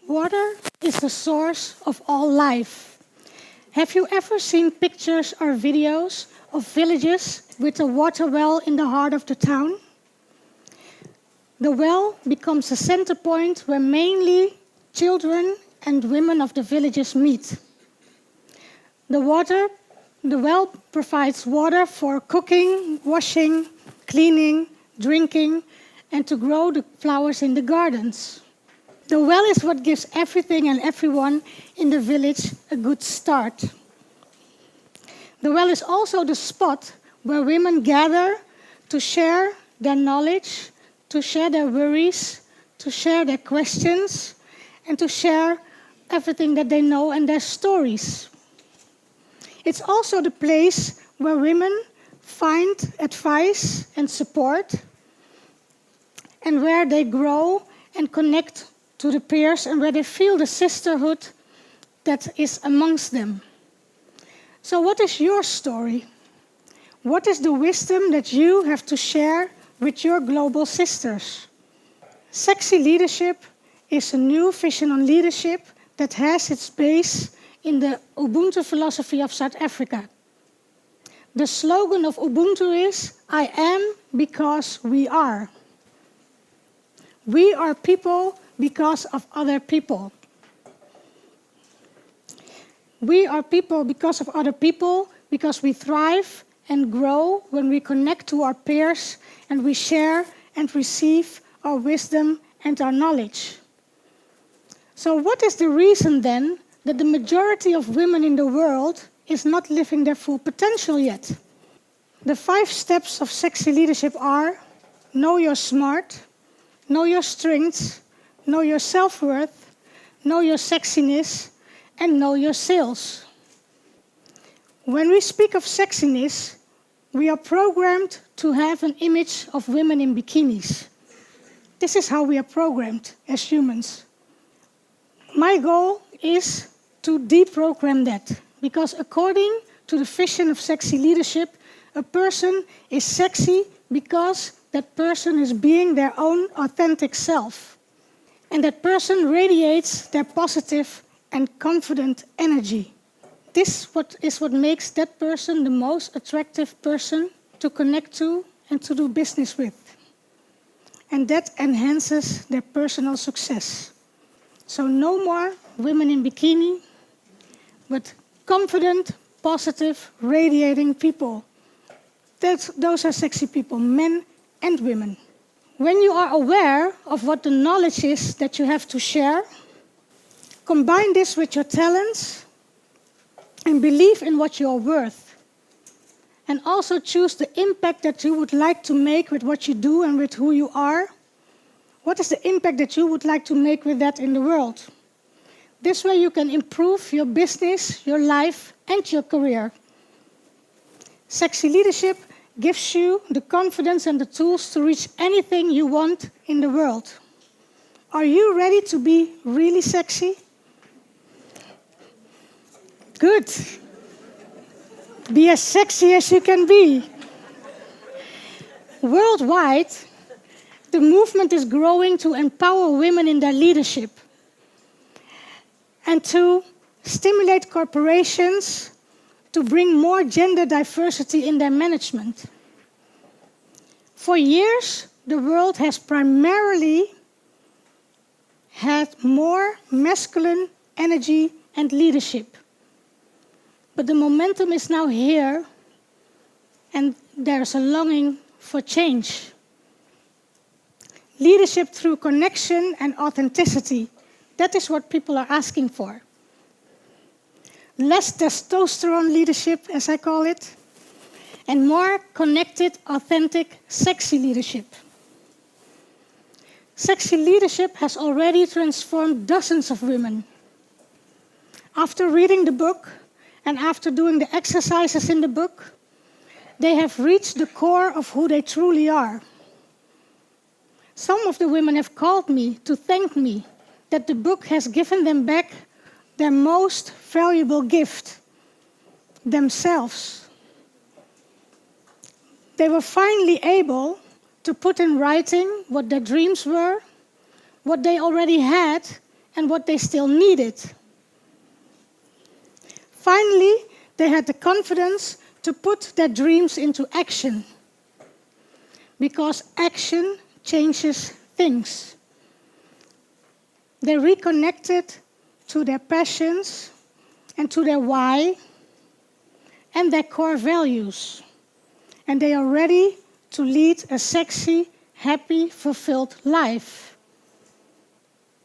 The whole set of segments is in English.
Water is the source of all life. Have you ever seen pictures or videos of villages with a water well in the heart of the town? The well becomes a center point where mainly children and women of the villages meet. The well provides water for cooking, washing, cleaning, drinking, and to grow the flowers in the gardens. The well is what gives everything and everyone in the village a good start. The well is also the spot where women gather to share their knowledge, to share their worries, to share their questions, and to share everything that they know and their stories. It's also the place where women find advice and support, and where they grow and connect to the peers, and where they feel the sisterhood that is amongst them. So what is your story? What is the wisdom that you have to share with your global sisters? Sexy leadership is a new vision on leadership that has its base in the Ubuntu philosophy of South Africa. The slogan of Ubuntu is, "I am because we are." We are people because of other people. We are people because of other people, because we thrive and grow when we connect to our peers and we share and receive our wisdom and our knowledge. So what is the reason then that the majority of women in the world is not living their full potential yet? The 5 steps of sexy leadership are: know your smart, know your strengths, know your self-worth, know your sexiness, and know your sales. When we speak of sexiness, we are programmed to have an image of women in bikinis. This is how we are programmed as humans. My goal is to deprogram that, because according to the vision of sexy leadership, a person is sexy because that person is being their own authentic self. And that person radiates their positive and confident energy. This is what makes that person the most attractive person to connect to and to do business with. And that enhances their personal success. So no more women in bikini, but confident, positive, radiating people. Those are sexy people, men and women. When you are aware of what the knowledge is that you have to share, combine this with your talents and believe in what you are worth. And also choose the impact that you would like to make with what you do and with who you are. What is the impact that you would like to make with that in the world? This way you can improve your business, your life, and your career. Sexy leadership gives you the confidence and the tools to reach anything you want in the world. Are you ready to be really sexy? Good. Be as sexy as you can be. Worldwide, the movement is growing to empower women in their leadership and to stimulate corporations to bring more gender diversity in their management. For years, the world has primarily had more masculine energy and leadership. But the momentum is now here, and there's a longing for change. Leadership through connection and authenticity. That is what people are asking for. Less testosterone leadership, as I call it, and more connected, authentic, sexy leadership. Sexy leadership has already transformed dozens of women. After reading the book and after doing the exercises in the book, they have reached the core of who they truly are. Some of the women have called me to thank me that the book has given them back their most valuable gift, themselves. They were finally able to put in writing what their dreams were, what they already had, and what they still needed. Finally, they had the confidence to put their dreams into action, because action changes things. They reconnected to their passions and to their why and their core values. And they are ready to lead a sexy, happy, fulfilled life.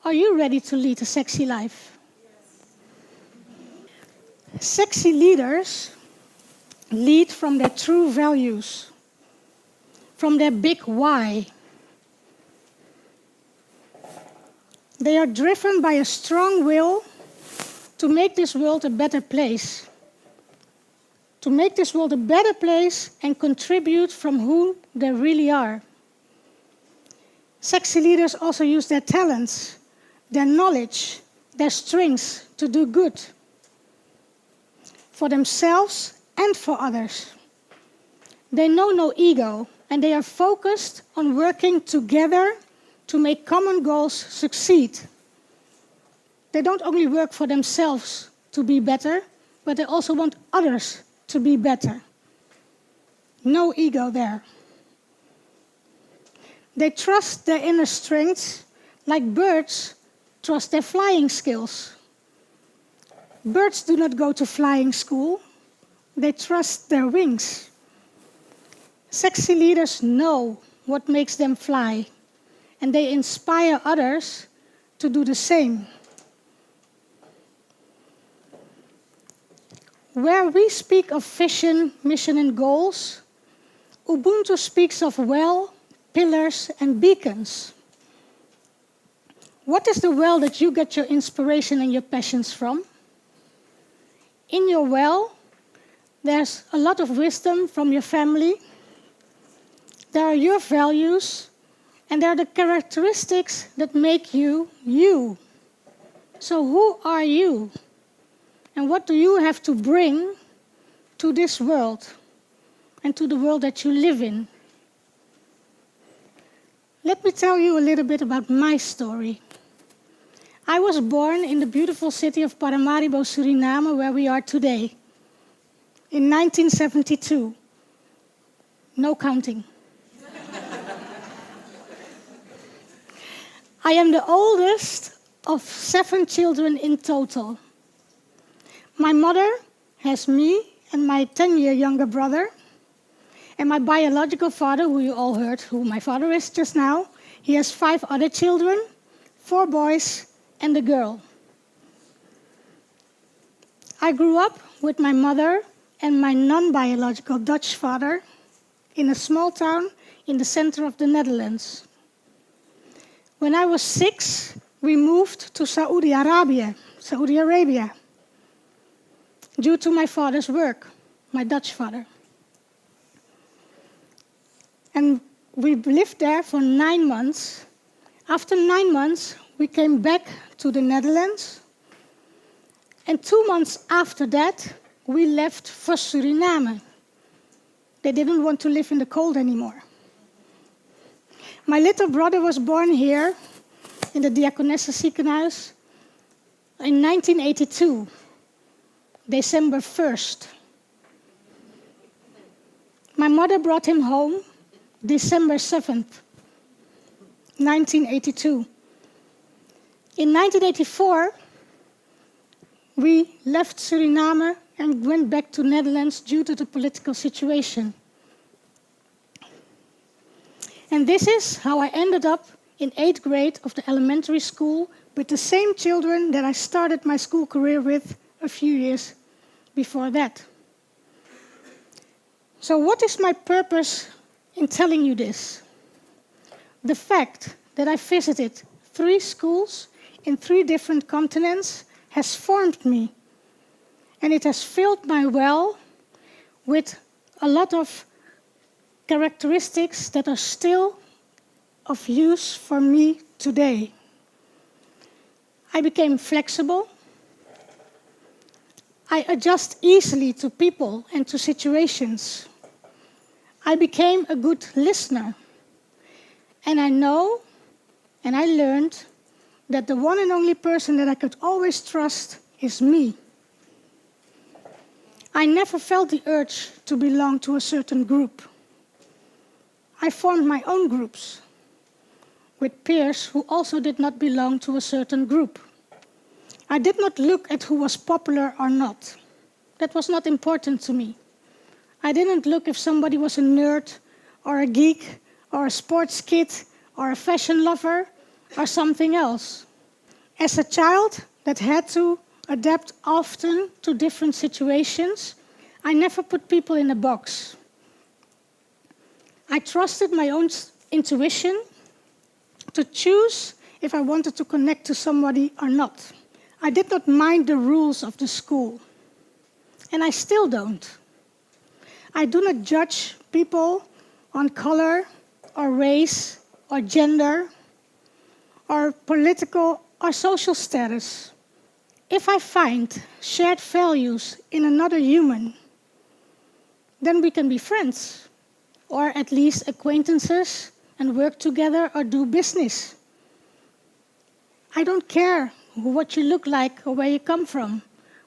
Are you ready to lead a sexy life? Yes. Sexy leaders lead from their true values, from their big why. They are driven by a strong will to make this world a better place. To make this world a better place and contribute from who they really are. Sexy leaders also use their talents, their knowledge, their strengths to do good. For themselves and for others. They know no ego, and they are focused on working together to make common goals succeed. They don't only work for themselves to be better, but they also want others to be better. No ego there. They trust their inner strength like birds trust their flying skills. Birds do not go to flying school. They trust their wings. Sexy leaders know what makes them fly, and they inspire others to do the same. Where we speak of vision, mission, and goals, Ubuntu speaks of well, pillars, and beacons. What is the well that you get your inspiration and your passions from? In your well, there's a lot of wisdom from your family. There are your values, and there are the characteristics that make you, you. So who are you? And what do you have to bring to this world and to the world that you live in? Let me tell you a little bit about my story. I was born in the beautiful city of Paramaribo, Suriname, where we are today, in 1972. No counting. I am the oldest of 7 children in total. My mother has me and my 10-year younger brother, and my biological father, who you all heard who my father is just now, he has 5 other children, 4 boys and a girl. I grew up with my mother and my non-biological Dutch father in a small town in the center of the Netherlands. When I was 6, we moved to Saudi Arabia, due to my father's work, my Dutch father. And we lived there for 9 months. After 9 months, we came back to the Netherlands. And 2 months after that, we left for Suriname. They didn't want to live in the cold anymore. My little brother was born here in the Diakonesse ziekenhuis in 1982, December 1st. My mother brought him home December 7th, 1982. In 1984, we left Suriname and went back to Netherlands due to the political situation. And this is how I ended up in 8th grade of the elementary school with the same children that I started my school career with a few years before that. So what is my purpose in telling you this? The fact that I visited 3 schools in 3 different continents has formed me. And it has filled my well with a lot of characteristics that are still of use for me today. I became flexible. I adjust easily to people and to situations. I became a good listener. And I know, and I learned, that the one and only person that I could always trust is me. I never felt the urge to belong to a certain group. I formed my own groups with peers who also did not belong to a certain group. I did not look at who was popular or not. That was not important to me. I didn't look if somebody was a nerd or a geek or a sports kid or a fashion lover or something else. As a child that had to adapt often to different situations, I never put people in a box. I trusted my own intuition to choose if I wanted to connect to somebody or not. I did not mind the rules of the school, and I still don't. I do not judge people on color or race or gender or political or social status. If I find shared values in another human, then we can be friends, or at least acquaintances, and work together or do business. I don't care what you look like or where you come from.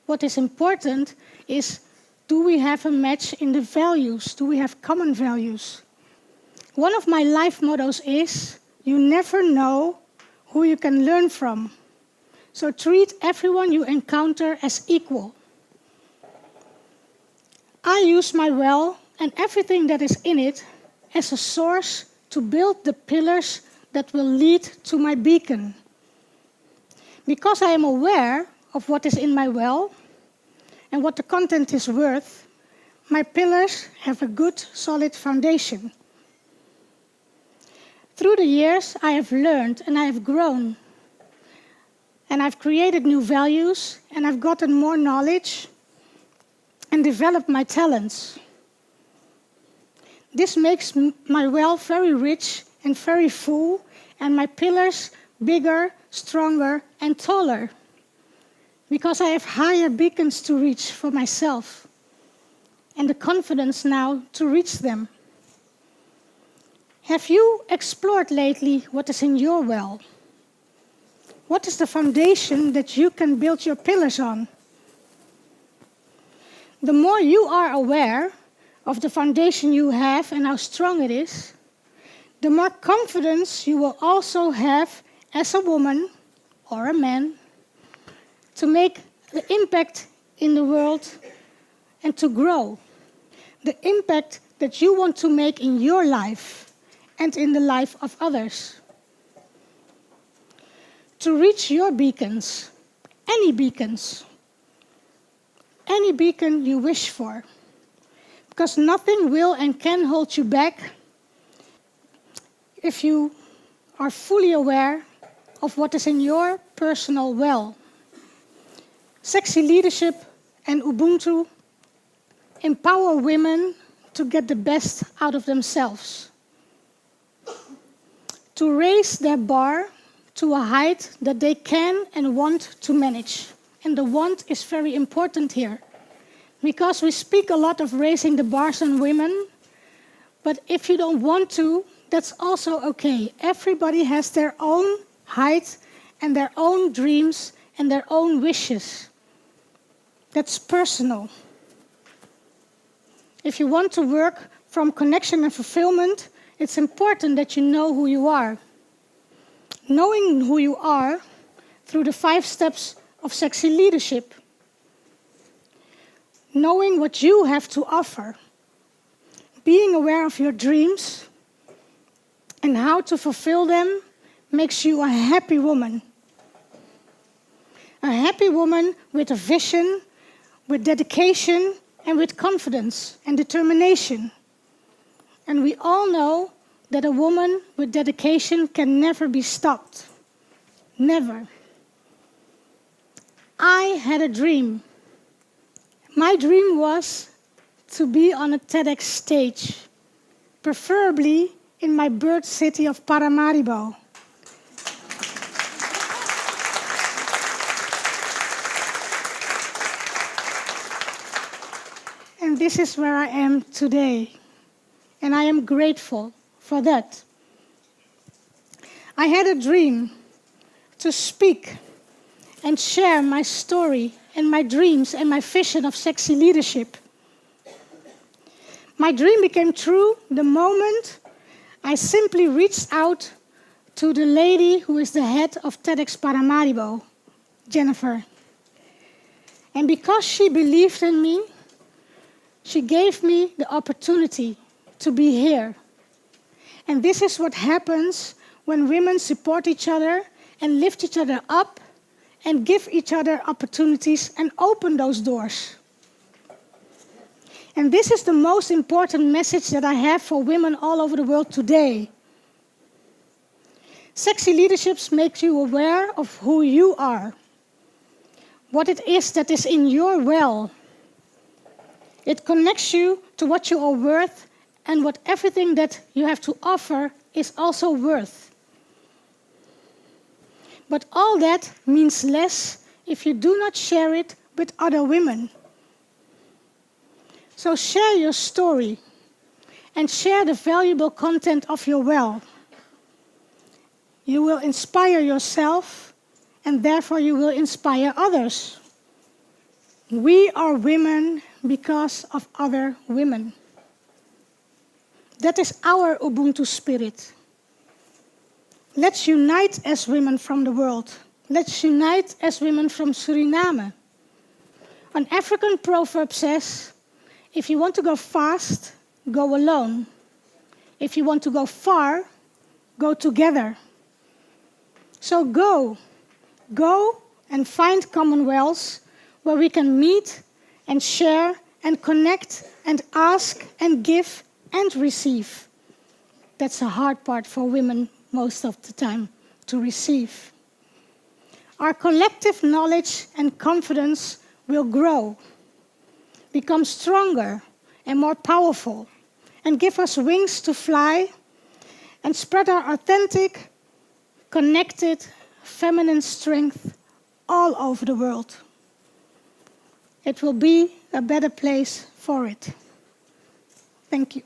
What is important is, do we have a match in the values? Do we have common values? One of my life mottos is, you never know who you can learn from. So treat everyone you encounter as equal. I use my well and everything that is in it as a source to build the pillars that will lead to my beacon. Because I am aware of what is in my well and what the content is worth, my pillars have a good, solid foundation. Through the years, I have learned and I have grown. And I've created new values, and I've gotten more knowledge and developed my talents. This makes my well very rich and very full, and my pillars bigger, stronger, and taller, because I have higher beacons to reach for myself, and the confidence now to reach them. Have you explored lately what is in your well? What is the foundation that you can build your pillars on? The more you are aware of the foundation you have and how strong it is, the more confidence you will also have as a woman or a man to make the impact in the world and to grow. The impact that you want to make in your life and in the life of others. To reach your beacons, any beacon you wish for, because nothing will and can hold you back if you are fully aware of what is in your personal well. Sexy Leadership and Ubuntu empower women to get the best out of themselves, to raise their bar to a height that they can and want to manage. And the want is very important here, because we speak a lot of raising the bars on women, but if you don't want to, that's also okay. Everybody has their own height and their own dreams and their own wishes. That's personal. If you want to work from connection and fulfillment, it's important that you know who you are. Knowing who you are through the 5 steps of sexy leadership. Knowing what you have to offer. Being aware of your dreams and how to fulfill them makes you a happy woman. A happy woman with a vision, with dedication, and with confidence and determination. And we all know that a woman with dedication can never be stopped. Never. I had a dream. My dream was to be on a TEDx stage, preferably in my birth city of Paramaribo. And this is where I am today. And I am grateful for that. I had a dream to speak and share my story and my dreams and my vision of sexy leadership. My dream became true the moment I simply reached out to the lady who is the head of TEDxParamaribo, Jennifer. And because she believed in me, she gave me the opportunity to be here. And this is what happens when women support each other and lift each other up and give each other opportunities and open those doors. And this is the most important message that I have for women all over the world today. Sexy leadership makes you aware of who you are, what it is that is in your well. It connects you to what you are worth and what everything that you have to offer is also worth. But all that means less if you do not share it with other women. So share your story and share the valuable content of your well. You will inspire yourself and therefore you will inspire others. We are women because of other women. That is our Ubuntu spirit. Let's unite as women from the world. Let's unite as women from Suriname. An African proverb says, if you want to go fast, go alone. If you want to go far, go together. So go and find commonwealths where we can meet and share and connect and ask and give and receive. That's a hard part for women most of the time, to receive. Our collective knowledge and confidence will grow, become stronger and more powerful, and give us wings to fly and spread our authentic, connected, feminine strength all over the world. It will be a better place for it. Thank you.